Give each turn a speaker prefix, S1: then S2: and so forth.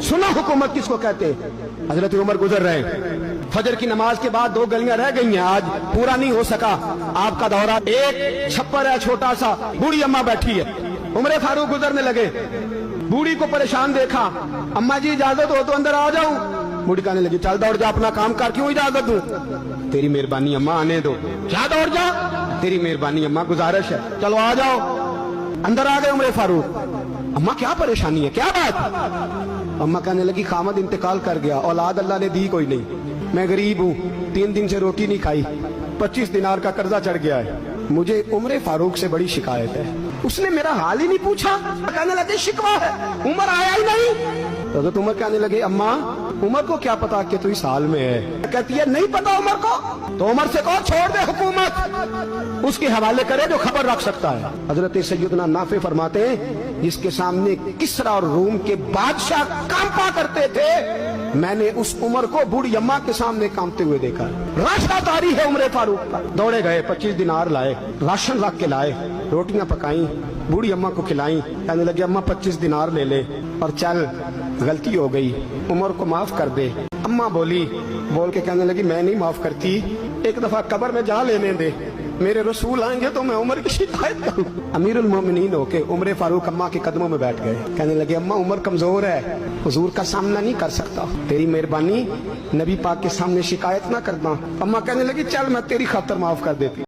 S1: सुना हुकूमत किसको कहते हैं। हजरत उमर गुजर रहे, फजर की नमाज के बाद 2 गलियां रह गई हैं, आज पूरा नहीं हो सका आपका दौरा। एक छप्पर है छोटा सा, बूढ़ी अम्मा बैठी है, उमर फारूक गुजरने लगे, बूढ़ी को परेशान देखा, अम्मा जी इजाजत हो तो अंदर आ जाऊं। बूढ़ी कहने लगी चल दौड़ जा, अपना काम कर, क्यों इजाजत दूं? तेरी मेहरबानी अम्मा, आने दो। क्या दौड़ जा? तेरी मेहरबानी अम्मा, गुजारिश है, चलो आ जाओ। अंदर आ गए उमर फारूक। अम्मा क्या परेशानी है, क्या बात? अम्मा कहने लगी खामद इंतकाल कर गया, औलाद अल्लाह ने दी कोई नहीं, मैं गरीब हूँ, 3 दिन से रोटी नहीं खाई, 25 दिनार का कर्जा चढ़ गया है, मुझे उमर फारूक से बड़ी शिकायत है। उसने मेरा हाल ही नहीं पूछा। कहने लगे शिकवा है, उमर आया ही नहीं। तो उमर कहने लगे अम्मा उमर को क्या पता कि तू इस हाल में है? कहती है नहीं पता उमर को, तो उमर से कहो छोड़ दे हुकूमत, उसके हवाले करे जो खबर रख सकता है। हजरत सैयदना नाफे फरमाते हैं जिसके सामने किसरा और रूम के बादशाह कांपा करते थे, मैंने उस उमर को बूढ़ी अम्मा के सामने कांपते हुए देखा। राशा तारी है उमर फारूक का। दौड़े गए, 25 दिनार लाए, राशन रख के लाए, रोटियां पकाई, बूढ़ी अम्मा को खिलाई। कहने लगे अम्मा 25 दिनार ले ले और चल, गलती हो गई, उमर को माफ कर दे। अम्मा बोली, बोल के कहने लगी मैं नहीं माफ करती, एक दफा कब्र में जा लेने दे, मेरे रसूल आएंगे तो मैं उमर की शिकायत करूं। अमीरुल मोमिनीन होके उमर फारूक अम्मा के कदमों में बैठ गए। कहने लगे अम्मा उमर कमजोर है, हुजूर का सामना नहीं कर सकता, तेरी मेहरबानी नबी पाक के सामने शिकायत ना करना। अम्मा कहने लगी चल मैं तेरी खातर माफ कर देती।